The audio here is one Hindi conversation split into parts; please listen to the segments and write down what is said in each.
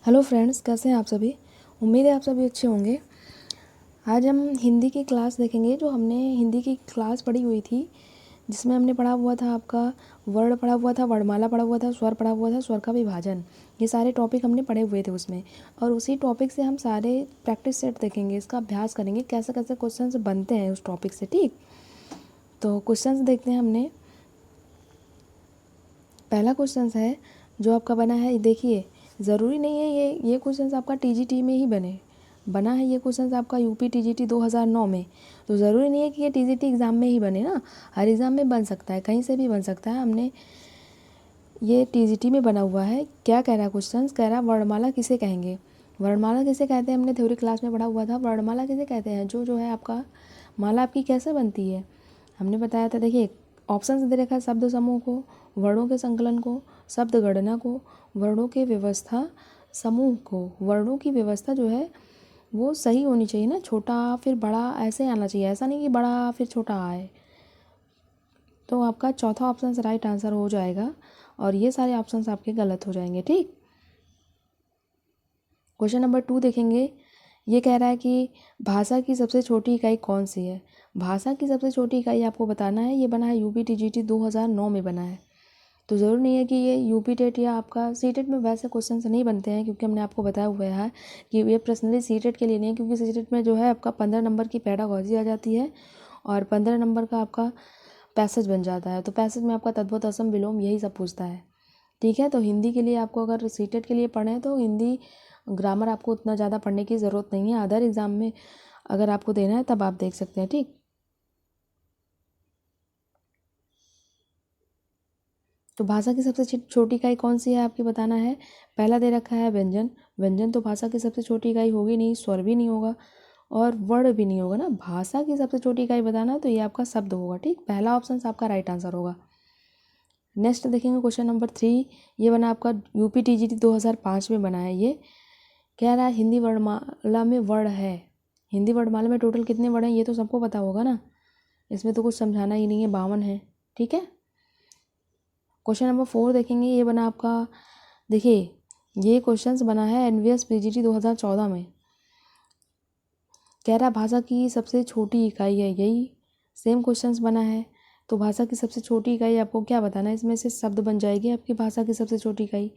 हेलो फ्रेंड्स, कैसे हैं आप सभी। उम्मीद है आप सभी अच्छे होंगे। आज हम हिंदी की क्लास देखेंगे। जो हमने हिंदी की क्लास पढ़ी हुई थी, जिसमें हमने पढ़ा हुआ था आपका वर्ण पढ़ा हुआ था, वर्णमाला पढ़ा हुआ था, स्वर पढ़ा हुआ था, स्वर का विभाजन। ये सारे टॉपिक हमने पढ़े हुए थे उसमें, और उसी टॉपिक से हम सारे प्रैक्टिस सेट देखेंगे, इसका अभ्यास करेंगे कैसे कैसे क्वेश्चन बनते हैं उस टॉपिक से। ठीक, तो क्वेश्चन देखते हैं। हमने पहला क्वेश्चन है जो आपका बना है। देखिए, ज़रूरी नहीं है ये क्वेश्चन आपका टीजीटी में ही बना है। ये क्वेश्चन आपका यूपी टीजीटी 2009 में, तो ज़रूरी नहीं है कि ये टीजीटी एग्ज़ाम में ही बने ना। हर एग्ज़ाम में बन सकता है, कहीं से भी बन सकता है। हमने ये टीजीटी में बना हुआ है। क्या कह रहा है क्वेश्चन? कह रहा है वर्णमाला किसे कहेंगे। वर्णमाला किसे कहते हैं? हमने थ्योरी क्लास में पढ़ा हुआ था। वर्णमाला किसे कहते हैं? जो है आपका माला आपकी कैसे बनती है, हमने बताया था। देखिए, ऑप्शन दे रखा है। शब्द समूह को, वर्णों के संकलन को, शब्द गणना को, वर्णों के व्यवस्था समूह को। वर्णों की व्यवस्था जो है वो सही होनी चाहिए ना, छोटा फिर बड़ा ऐसे आना चाहिए, ऐसा नहीं कि बड़ा फिर छोटा आए। तो आपका चौथा ऑप्शन राइट आंसर हो जाएगा, और ये सारे ऑप्शंस आपके गलत हो जाएंगे। ठीक, क्वेश्चन नंबर 2 देखेंगे। ये कह रहा है कि भाषा की सबसे छोटी इकाई कौन सी है। भाषा की सबसे छोटी इकाई आपको बताना है। ये बना है यूपी टीजीटी 2009 में बना है। तो ज़रूर नहीं है कि ये यूपी टेट या आपका सी टेट में वैसे क्वेश्चन नहीं बनते हैं, क्योंकि हमने आपको बताया हुआ है कि ये पर्सनली सी टेट के लिए नहीं है, क्योंकि सी टेट में जो है आपका 15 नंबर की पेडागोजी आ जाती है, और 15 नंबर का आपका पैसेज बन जाता है। तो पैसेज में आपका तद्भव असम विलोम यही सब पूछता है। ठीक है, तो हिंदी के लिए आपको अगर सी टेट के लिए पढ़ें तो हिंदी ग्रामर आपको उतना ज़्यादा पढ़ने की ज़रूरत नहीं है। अदर एग्ज़ाम में अगर आपको देना है तब आप देख सकते हैं। ठीक, तो भाषा की सबसे छोटी इकाई कौन सी है आपकी बताना है। पहला दे रखा है व्यंजन। व्यंजन तो भाषा की सबसे छोटी इकाई होगी नहीं, स्वर भी नहीं होगा और वर्ण भी नहीं होगा ना। भाषा की सबसे छोटी इकाई बताना तो ये आपका शब्द होगा। ठीक, पहला ऑप्शन आपका राइट आंसर होगा। नेक्स्ट देखेंगे क्वेश्चन नंबर 3। ये बना आपका यूपी टीजीटी 2005 में बना है। ये कह रहा है हिंदी वर्णमाला में वर्ण है। हिंदी वर्णमाला में टोटल कितने वर्ण हैं ये तो सबको पता होगा ना, इसमें तो कुछ समझाना ही नहीं है, 52 है। ठीक है, क्वेश्चन नंबर 4 देखेंगे। ये बना आपका, देखिए ये क्वेश्चन बना है एनवीएस पीजीटी 2014 में। कह रहा भाषा की सबसे छोटी इकाई है, यही सेम क्वेश्चन बना है। तो भाषा की सबसे छोटी इकाई आपको क्या बताना है, इसमें से शब्द बन जाएगी आपकी भाषा की सबसे छोटी इकाई।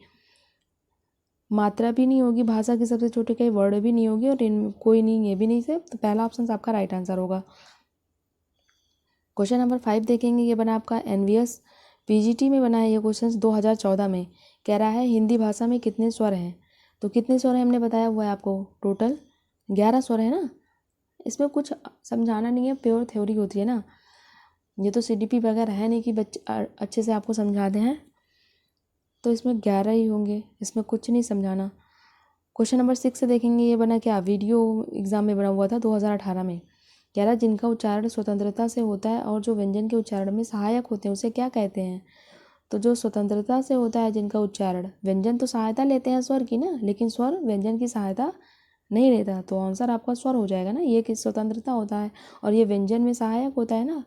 मात्रा भी नहीं होगी भाषा की सबसे छोटी इकाई, वर्ड भी नहीं होगी, और कोई नहीं, ये भी नहीं से। तो पहला ऑप्शन आपका राइट आंसर होगा। क्वेश्चन नंबर 5 देखेंगे। ये बना आपका एनवीएस पीजीटी में बना है। ये क्वेश्चन 2014 में कह रहा है हिंदी भाषा में कितने स्वर हैं। तो कितने स्वर हैं हमने बताया हुआ है आपको, टोटल 11 स्वर है ना। इसमें कुछ समझाना नहीं है, प्योर थ्योरी होती है ना। ये तो सीडीपी वगैरह है नहीं कि बच्चे अच्छे से आपको समझा दें हैं। तो इसमें 11 ही होंगे, इसमें कुछ नहीं समझाना। क्वेश्चन नंबर 6 से देखेंगे। ये बना क्या, वीडियो एग्जाम में बना हुआ था 2018 में। कह रहा जिनका उच्चारण स्वतंत्रता से होता है और जो व्यंजन के उच्चारण में सहायक होते हैं उसे क्या कहते हैं। तो जो स्वतंत्रता से होता है जिनका उच्चारण, व्यंजन तो सहायता लेते हैं स्वर की ना, लेकिन स्वर व्यंजन की सहायता नहीं लेता, तो आंसर आपका स्वर हो जाएगा ना। ये किस स्वतंत्रता होता है और ये व्यंजन में सहायक होता है ना,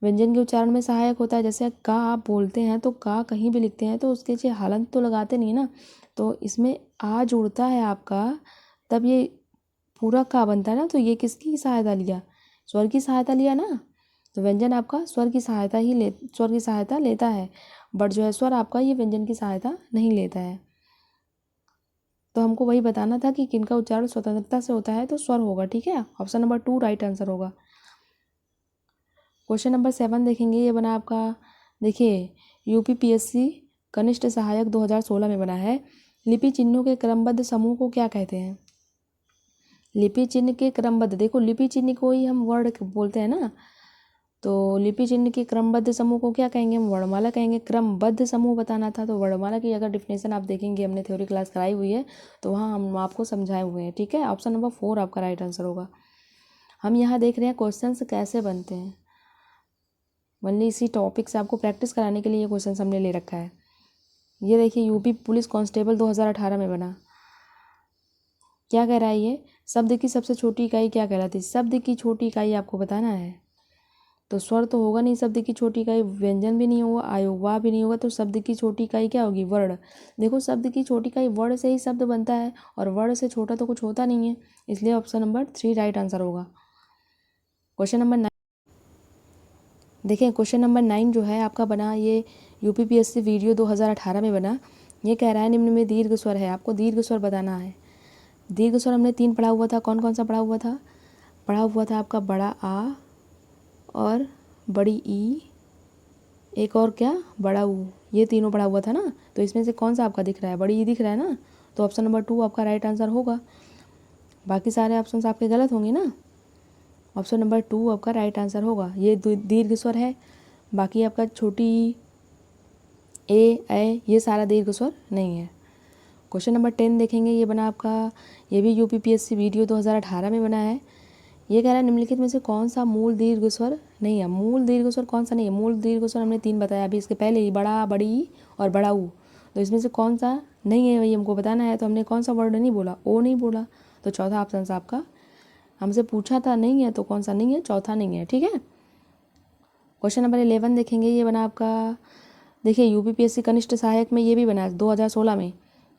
व्यंजन के उच्चारण में सहायक होता है। जैसे का आप बोलते हैं तो का कहीं भी लिखते हैं तो उसके नीचे हलंत तो लगाते नहीं ना, तो इसमें आ जुड़ता है आपका, तब ये पूरा का बनता है ना। तो ये किसकी सहायता लिया, स्वर की सहायता लिया ना। तो व्यंजन आपका स्वर की सहायता स्वर की सहायता लेता है, बट जो है स्वर आपका ये व्यंजन की सहायता नहीं लेता है। तो हमको वही बताना था कि किनका उच्चारण स्वतंत्रता से होता है, तो स्वर होगा। ठीक है, ऑप्शन नंबर 2 राइट आंसर होगा। क्वेश्चन नंबर 7 देखेंगे। ये बना आपका, देखिए यूपीपीएससी कनिष्ठ सहायक 2016 में बना है। लिपि चिन्हों के क्रमबद्ध समूह को क्या कहते हैं। लिपि चिन्ह के क्रमबद्ध, देखो लिपि चिन्ह को ही हम वर्ड बोलते हैं ना, तो लिपि चिन्ह के क्रमबद्ध समूह को क्या कहेंगे, हम वर्णमाला कहेंगे। क्रमबद्ध समूह बताना था, तो वर्णमाला की अगर डिफिनेशन आप देखेंगे, हमने थ्योरी क्लास कराई हुई है तो वहाँ हम आपको समझाए हुए हैं। ठीक है, ऑप्शन नंबर 4 आपका राइट आंसर होगा। हम यहाँ देख रहे हैं क्वेश्चन कैसे बनते हैं, वनली इसी टॉपिक से आपको प्रैक्टिस कराने के लिए ये क्वेश्चन हमने ले रखा है। ये देखिए यूपी पुलिस कांस्टेबल 2018 में बना। क्या कह रहा है ये, शब्द की सबसे छोटी इकाई क्या कहलाती है। शब्द की छोटी इकाई आपको बताना है। तो स्वर तो होगा नहीं शब्द की छोटी इकाई, व्यंजन भी नहीं होगा, अयोगवा भी नहीं होगा, तो शब्द की छोटी इकाई क्या होगी? वर्ण। देखो शब्द की छोटी इकाई वर्ण से ही शब्द बनता है और वर्ण से छोटा तो कुछ होता नहीं है, इसलिए ऑप्शन नंबर 3 राइट आंसर होगा। क्वेश्चन नंबर 9 देखिए, क्वेश्चन नंबर 9 जो है आपका बना, ये यूपीपीएससी वीडियो 2018 में बना। ये कह रहा है निम्न में दीर्घ स्वर है, आपको दीर्घ स्वर बताना है। दीर्घ स्वर हमने 3 पढ़ा हुआ था, कौन कौन सा पढ़ा हुआ था? पढ़ा हुआ था आपका बड़ा आ और बड़ी ई, एक और क्या, बड़ा ऊ, ये तीनों पढ़ा हुआ था ना। तो इसमें से कौन सा आपका दिख रहा है? बड़ी ई दिख रहा है ना, तो ऑप्शन नंबर 2 आपका राइट आंसर होगा। बाकी सारे ऑप्शन आपके गलत होंगे ना। ऑप्शन नंबर 2 आपका राइट आंसर होगा। ये दीर्घ स्वर है, बाकी आपका छोटी ए ये सारा दीर्घ स्वर नहीं है। क्वेश्चन नंबर 10 देखेंगे, ये बना आपका, ये भी यूपीपीएससी वीडियो 2018 में बना है। ये कह रहा है निम्नलिखित में से कौन सा मूल दीर्घ स्वर नहीं है? मूल दीर्घ स्वर कौन सा नहीं है? मूल दीर्घ स्वर हमने 3 बताया अभी इसके पहले ही, बड़ा, बड़ी और बड़ा ऊ। तो इसमें से कौन सा नहीं है वही हमको बताना है। तो हमने कौन सा वर्ड नहीं बोला? ओ नहीं बोला, तो चौथा ऑप्शन से आपका, हमसे पूछा था नहीं है तो कौन सा नहीं है? चौथा नहीं है, ठीक है। क्वेश्चन नंबर 11 देखेंगे, ये बना आपका, देखिए यूपीपीएससी कनिष्ठ सहायक में ये भी बना 2016 में।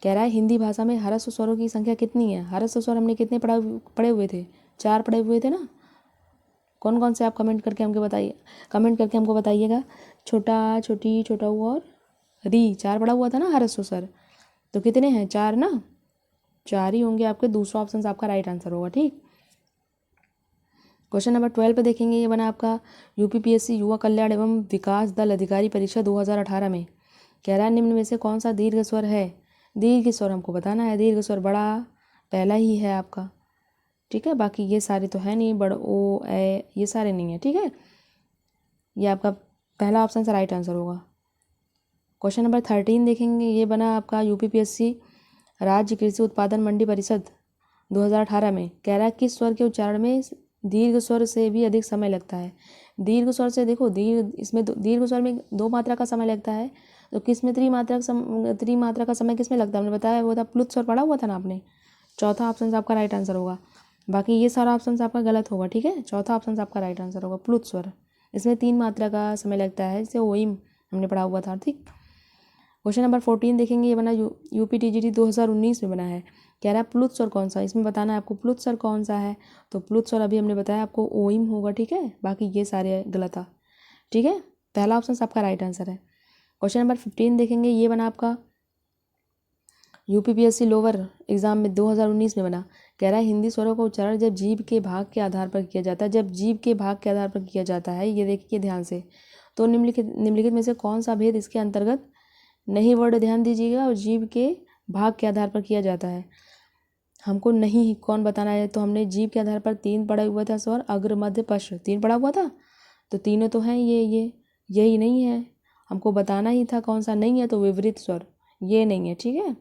कह रहा है हिंदी भाषा में ह्रस्व स्वरों की संख्या कितनी है? ह्रस्व स्वर हमने कितने पढ़े हुए थे? 4 पढ़े हुए थे ना। कौन कौन से आप कमेंट करके हमको बताइएगा। छोटा, छोटी, छोटा ऊ और री, 4 पढ़ा हुआ था ना ह्रस्व स्वर। तो कितने हैं? 4 ना, 4 ही होंगे आपके। दूसरा ऑप्शन आपका राइट आंसर होगा, ठीक। क्वेश्चन नंबर 12 पे देखेंगे, ये बना आपका यूपीपीएससी युवा कल्याण एवं विकास दल अधिकारी परीक्षा 2018 में। कह रहा है निम्न में से कौन सा दीर्घ स्वर है? दीर्घ स्वर हमको बताना है। दीर्घ स्वर बड़ा पहला ही है आपका, ठीक है। बाकी ये सारे तो है नहीं, बड़ ओ ए ये सारे नहीं है, ठीक है। ये आपका पहला ऑप्शन से राइट आंसर होगा। क्वेश्चन नंबर 13 देखेंगे, ये बना आपका यूपीपीएससी राज्य कृषि उत्पादन मंडी परिषद 2018 में। कह रहा है किस स्वर के उच्चारण में दीर्घ स्वर से भी अधिक समय लगता है? दीर्घ स्वर से देखो, इसमें दीर्घ स्वर में 2 मात्रा का समय लगता है, तो किस में त्रिमात्रा का समय किस में लगता है? हमने बताया वो था प्लुत स्वर, पढ़ा हुआ था ना आपने। चौथा ऑप्शन आपका राइट आंसर होगा। बाकी ये सारा ऑप्शन आपका गलत होगा, ठीक है। चौथा ऑप्शन आपका राइट आंसर होगा, प्लुत स्वर। इसमें 3 मात्रा का समय लगता है, जैसे ओइम हमने पढ़ा हुआ था, ठीक। क्वेश्चन नंबर 14 देखेंगे, ये बना यूपीटीजीटी 2019 में बना है। कह रहा है प्लुत स्वर कौन सा? इसमें बताना है आपको प्लुत स्वर कौन सा है। तो प्लुत स्वर अभी हमने बताया आपको ओइम होगा, ठीक है। बाकी ये सारे गलत था, ठीक है। पहला ऑप्शन आपका राइट आंसर है। क्वेश्चन नंबर 15 देखेंगे, ये बना आपका यूपीपीएससी लोअर एग्जाम में 2019 में बना। कह रहा है हिंदी स्वरों का उच्चारण जब जीभ के भाग के आधार पर किया जाता है। जब जीभ के भाग के आधार पर किया जाता है, ये देखिए ध्यान से, तो निम्नलिखित में से कौन सा भेद इसके अंतर्गत नहीं? वर्ड ध्यान दीजिएगा, और जीभ के भाग के आधार पर किया जाता है। हमको नहीं कौन बताना है, तो हमने जीभ के आधार पर 3 पढ़ा हुआ था स्वर, अग्र मध्य पश्च 3 पढ़ा हुआ था। तो तीनों तो हैं, यही नहीं है। हमको बताना ही था कौन सा नहीं है, तो विपरीत स्वर ये नहीं है, ठीक है।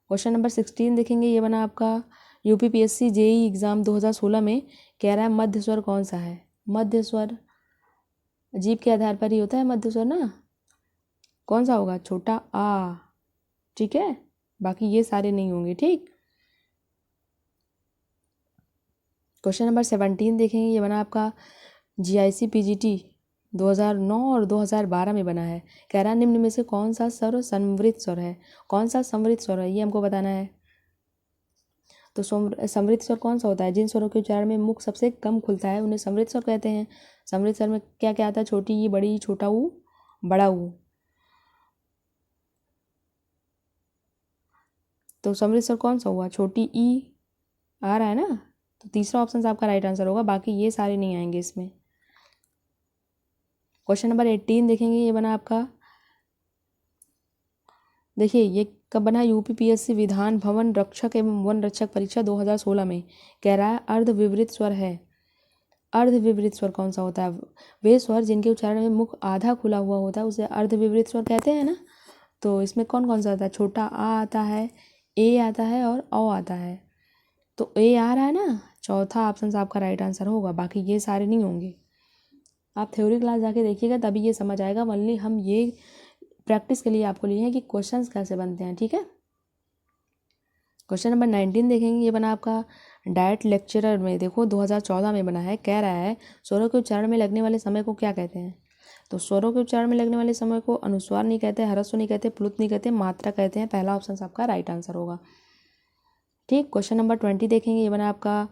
क्वेश्चन नंबर 16 देखेंगे, ये बना आपका यूपीपीएससी जेई एग्जाम 2016 में। कह रहा है मध्य स्वर कौन सा है? मध्य स्वर जीभ के आधार पर ही होता है मध्य स्वर ना। कौन सा होगा? छोटा आ, ठीक है। बाकी ये सारे नहीं होंगे, ठीक। क्वेश्चन नंबर 17 देखेंगे, ये बना आपका जीआईसी पीजीटी 2009 और 2012 में बना है। कह रहा है निम्न में से कौन सा स्वर संवृत स्वर है? कौन सा संवृत स्वर है, ये हमको बताना है। तो समृत स्वर कौन सा होता है? जिन स्वरों के उच्चारण में मुख सबसे कम खुलता है उन्हें समृत स्वर कहते हैं। समृत स्वर में क्या क्या आता है? छोटी ई, बड़ी ई, छोटा ऊ, बड़ा ऊ। तो समृत स्वर कौन सा हुआ? छोटी ई आ रहा है ना, तो तीसरा ऑप्शन आपका राइट आंसर होगा। बाकी ये सारे नहीं आएंगे इसमें। क्वेश्चन नंबर 18 देखेंगे, ये बना आपका, देखिए ये कब बना? यूपीपीएससी विधान भवन रक्षक एवं वन रक्षक परीक्षा 2016 में। कह रहा है अर्ध विवरित स्वर है। अर्ध विवरित स्वर कौन सा होता है? वे स्वर जिनके उच्चारण में मुख आधा खुला हुआ होता है उसे अर्ध विवरित स्वर कहते हैं ना। तो इसमें कौन कौन सा आता है? छोटा आ आता है, ए आता है और औ आता है। तो ए आ रहा है ना, चौथा ऑप्शन आपका राइट आंसर होगा। बाकी ये सारे नहीं होंगे। आप थ्योरी क्लास जाके देखिएगा, तभी ये समझ आएगा। ओनली हम ये प्रैक्टिस के लिए आपको लिए हैं कि क्वेश्चंस कैसे बनते हैं, ठीक है। क्वेश्चन नंबर 19 देखेंगे, ये बना आपका डाइट लेक्चरर में देखो 2014 में बना है, कह रहा है स्वरों के उच्चारण में लगने वाले समय को क्या कहते हैं। तो स्वरों के उच्चारण में लगने वाले समय को अनुस्वार नहीं कहते, ह्रस्व नहीं कहते, प्लुत नहीं कहते, मात्रा कहते हैं। पहला ऑप्शन आपका राइट आंसर होगा। ठीक, क्वेश्चन नंबर 20 देखेंगे। ये बना आपका,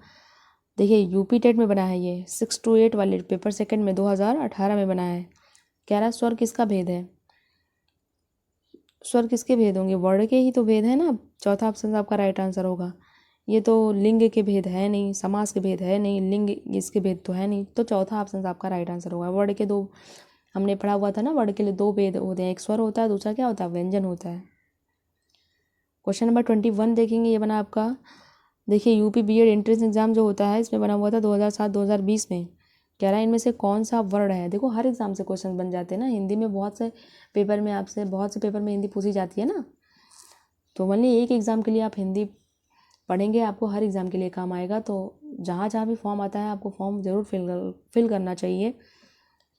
देखिए यूपी टेट में बना है, ये 6 to 8 वाले पेपर सेकंड में 2018 में बना है। कह रहा है स्वर किसका भेद है। स्वर किसके भेद होंगे, वर्ण के ही तो भेद है ना। चौथा ऑप्शन आपका राइट आंसर होगा। ये तो लिंग के भेद है नहीं, समास के भेद है नहीं, लिंग इसके भेद तो है नहीं, तो चौथा ऑप्शन आपका राइट आंसर होगा। वर्ण के दो हमने पढ़ा हुआ था ना, वर्ण के लिए दो भेद होते हैं, एक स्वर होता है, दूसरा क्या होता है, व्यंजन होता है। क्वेश्चन नंबर 21 देखेंगे। ये बना आपका, देखिए यूपी बीएड एंट्रेंस एग्जाम जो होता है इसमें बना हुआ था 2007-2020 में। कह रहा है इनमें से कौन सा वर्ण है। देखो हर एग्जाम से क्वेश्चन बन जाते हैं ना, हिंदी में बहुत से पेपर में आपसे, बहुत से पेपर में हिंदी पूछी जाती है ना। तो मान लीजिए एक एग्ज़ाम के लिए आप हिंदी पढ़ेंगे, आपको हर एग्ज़ाम के लिए काम आएगा। तो जहाँ जहाँ भी फॉर्म आता है आपको फॉर्म ज़रूर फिल करना चाहिए।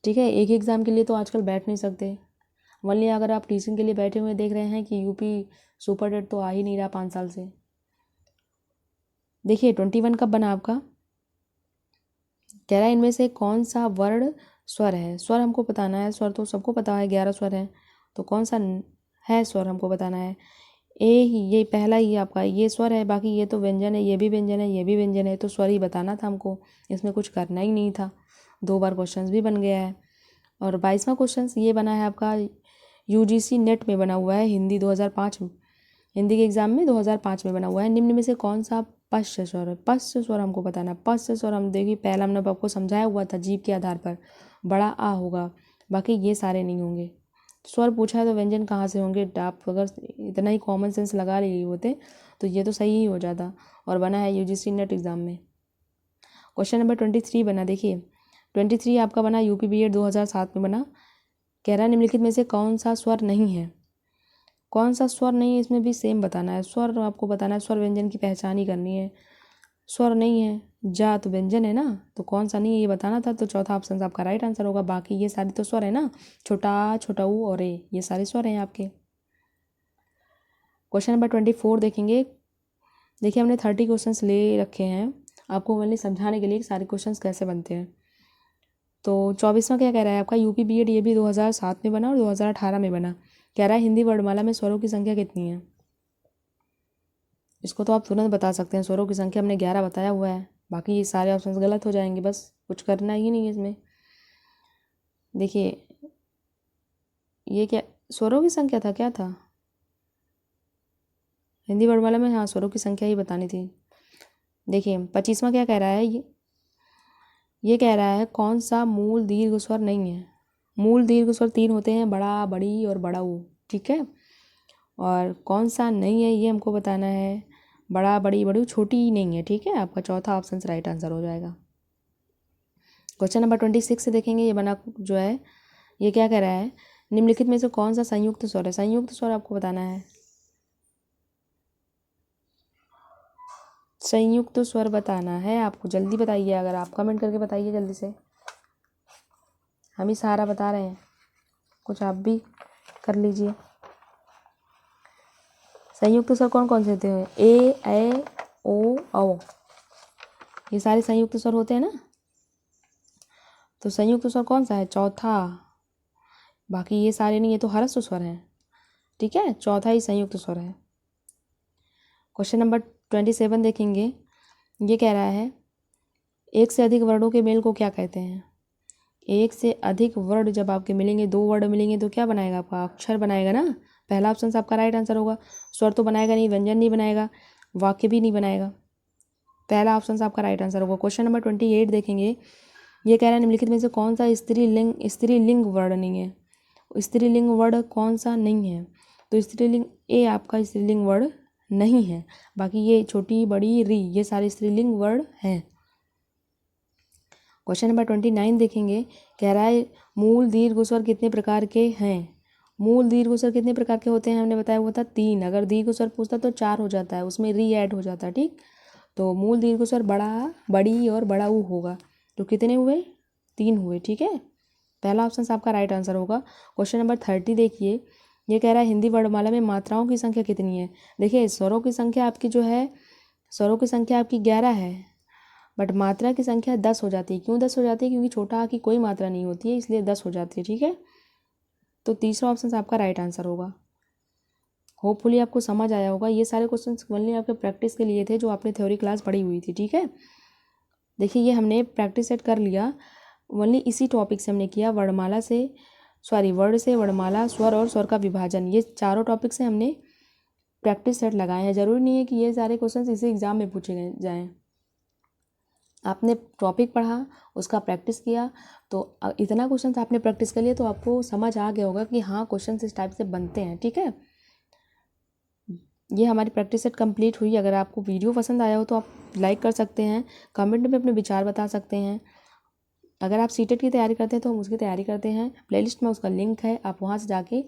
ठीक है, एक एग्ज़ाम के लिए तो आजकल बैठ नहीं सकते। मान लीजिए अगर आप टीचिंग के लिए बैठे हुए देख रहे हैं कि यूपी सुपर टेट तो आ ही नहीं रहा 5 साल से। देखिए 21 कब बना आपका, कह रहा है इनमें से कौन सा वर्ण स्वर है। स्वर हमको बताना है, स्वर तो सबको पता है 11 स्वर हैं, तो कौन सा है स्वर हमको बताना है। ये पहला ही आपका ये स्वर है, बाकी ये तो व्यंजन है, ये भी व्यंजन है, ये भी व्यंजन है, तो स्वर ही बताना था हमको, इसमें कुछ करना ही नहीं था। 2 बार क्वेश्चन भी बन गया है। और 22वां क्वेश्चन ये बना है आपका, यूजीसी नेट में बना हुआ है, हिंदी 2005 में, हिंदी के एग्जाम में 2005 में बना हुआ है। निम्न में से कौन सा पश्च स्वर है। पश्च स्वर हमको बताना। पश्च स्वर हम देखिए पहला हमने आपको समझाया हुआ था, जीभ के आधार पर बड़ा आ होगा, बाकी ये सारे नहीं होंगे। स्वर पूछा है तो व्यंजन कहाँ से होंगे। आप अगर इतना ही कॉमन सेंस लगा लिए होते तो ये तो सही ही हो जाता। और बना है यूजीसी नेट एग्जाम में। क्वेश्चन नंबर 23 बना, देखिए 23 आपका बना यूपी बीएड 2007 में बना। कह रहा है निम्नलिखित में से कौन सा स्वर नहीं है। कौन सा स्वर नहीं है, इसमें भी सेम बताना है। स्वर आपको बताना है, स्वर व्यंजन की पहचान ही करनी है। स्वर नहीं है, जा तो व्यंजन है ना, तो कौन सा नहीं है ये बताना था। तो चौथा ऑप्शन आपका राइट आंसर होगा। बाकी ये सारे तो स्वर है ना, छोटा छोटा ऊ और ए, ये सारे स्वर हैं आपके। क्वेश्चन नंबर 24 देखेंगे। देखिए हमने 30 क्वेश्चंस ले रखे हैं आपको मतलब समझाने के लिए कि सारे क्वेश्चंस कैसे बनते हैं। तो 24वां क्या कह रहा है आपका, यूपी बीएड ये भी 2007 में बना और 2018 में बना। कह रहा है हिंदी वर्णमाला में स्वरों की संख्या कितनी है। इसको तो आप तुरंत बता सकते हैं, स्वरों की संख्या हमने 11 बताया हुआ है, बाकी ये सारे ऑप्शन गलत हो जाएंगे, बस कुछ करना ही नहीं है इसमें। देखिए ये क्या स्वरों की संख्या था, क्या था हिंदी वर्णमाला में, हाँ स्वरों की संख्या ही बतानी थी। देखिए 25वां क्या कह रहा है, ये कह रहा है कौन सा मूल दीर्घ स्वर नहीं है। मूल दीर्घ स्वर 3 होते हैं, बड़ा, बड़ी और बड़ा ऊ, ठीक है। और कौन सा नहीं है ये हमको बताना है। बड़ा, बड़ी, बड़ी, छोटी नहीं है, ठीक है। आपका चौथा ऑप्शन राइट आंसर हो जाएगा। क्वेश्चन नंबर 26 से देखेंगे। ये बना जो है ये क्या कह रहा है, निम्नलिखित में से कौन सा संयुक्त स्वर है। संयुक्त स्वर आपको बताना है, संयुक्त स्वर बताना है आपको। जल्दी बताइए, अगर आप कमेंट करके बताइए जल्दी से, हम ही सहारा बता रहे हैं, कुछ आप भी कर लीजिए। संयुक्त स्वर कौन कौन से होते हैं, ए ओ औ, ये सारे संयुक्त स्वर होते हैं ना। तो संयुक्त स्वर कौन सा है, चौथा। बाकी ये सारे नहीं, ये तो ह्रस्व स्वर हैं, ठीक है। चौथा ही संयुक्त स्वर है। क्वेश्चन नंबर 27 देखेंगे। ये कह रहा है एक से अधिक वर्णों के मेल को क्या कहते हैं। एक से अधिक वर्ण जब आपके मिलेंगे, 2 वर्ण मिलेंगे तो क्या बनाएगा आपका, अक्षर बनाएगा ना। पहला ऑप्शन आपका राइट आंसर होगा। स्वर तो बनाएगा नहीं, व्यंजन नहीं बनाएगा, वाक्य भी नहीं बनाएगा। पहला ऑप्शन आपका राइट आंसर होगा। क्वेश्चन नंबर 28 देखेंगे। ये कह रहा है निम्नलिखित में से कौन सा स्त्रीलिंग वर्ण नहीं है। स्त्रीलिंग वर्ण कौन सा नहीं है, तो स्त्रीलिंग ए आपका स्त्रीलिंग वर्ण नहीं है। बाकी ये छोटी, बड़ी, री, ये सारे स्त्रीलिंग वर्ण हैं। क्वेश्चन नंबर 29 देखेंगे। कह रहा है मूल दीर्घ स्वर कितने प्रकार के हैं। मूल दीर्घ स्वर कितने प्रकार के होते हैं, हमने बताया हुआ था 3। अगर दीर्घ स्वर पूछता तो 4 हो जाता है, उसमें री ऐड हो जाता है, ठीक। तो मूल दीर्घ स्वर बड़ा, बड़ी और बड़ा ऊ होगा, तो कितने हुए, 3 हुए, ठीक है। पहला ऑप्शन आपका राइट आंसर होगा। क्वेश्चन नंबर 30 देखिए। ये कह रहा है हिंदी वर्णमाला में मात्राओं की संख्या कितनी है। देखिए स्वरों की संख्या आपकी जो है स्वरों की संख्या आपकी 11 है, बट मात्रा की संख्या 10 हो जाती है। क्यों 10 हो जाती है? क्योंकि छोटा आ की कोई मात्रा नहीं होती है, इसलिए 10 हो जाती है। ठीक है, तो तीसरा ऑप्शन आपका राइट आंसर होगा। होपफुली आपको समझ आया होगा। ये सारे क्वेश्चन ओनली आपके प्रैक्टिस के लिए थे, जो आपने थ्योरी क्लास पढ़ी हुई थी। ठीक है, देखिए ये हमने प्रैक्टिस सेट कर लिया। ओनली इसी टॉपिक से हमने किया, वर्णमाला से वर्ड से वर्णमाला, स्वर और स्वर का विभाजन। ये चारों टॉपिक से हमने प्रैक्टिस सेट लगाए हैं। ज़रूरी नहीं है कि ये सारे क्वेश्चन इसी एग्ज़ाम में पूछे गए जाएँ। आपने टॉपिक पढ़ा, उसका प्रैक्टिस किया, तो इतना क्वेश्चन आपने प्रैक्टिस कर लिया तो आपको समझ आ गया होगा कि हाँ क्वेश्चन इस टाइप से बनते हैं। ठीक है, ये हमारी प्रैक्टिस सेट कंप्लीट हुई। अगर आपको वीडियो पसंद आया हो तो आप लाइक कर सकते हैं, कमेंट में अपने विचार बता सकते हैं। अगर आप सीटेट की तैयारी करते हैं तो हम उसकी तैयारी करते हैं, प्लेलिस्ट में उसका लिंक है, आप वहाँ से जाके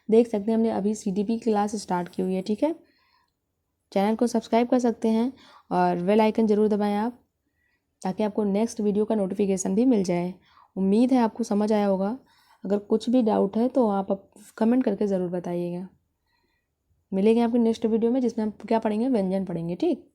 देख सकते हैं। हमने अभी CDP की क्लास स्टार्ट की हुई है। ठीक है, चैनल को सब्सक्राइब कर सकते हैं और बेल आइकन ज़रूर दबाएं आप, ताकि आपको नेक्स्ट वीडियो का नोटिफिकेशन भी मिल जाए। उम्मीद है आपको समझ आया होगा। अगर कुछ भी डाउट है तो आप कमेंट करके ज़रूर बताइएगा। मिलेंगे आपके नेक्स्ट वीडियो में, जिसमें हम क्या पढ़ेंगे, व्यंजन पढ़ेंगे। ठीक।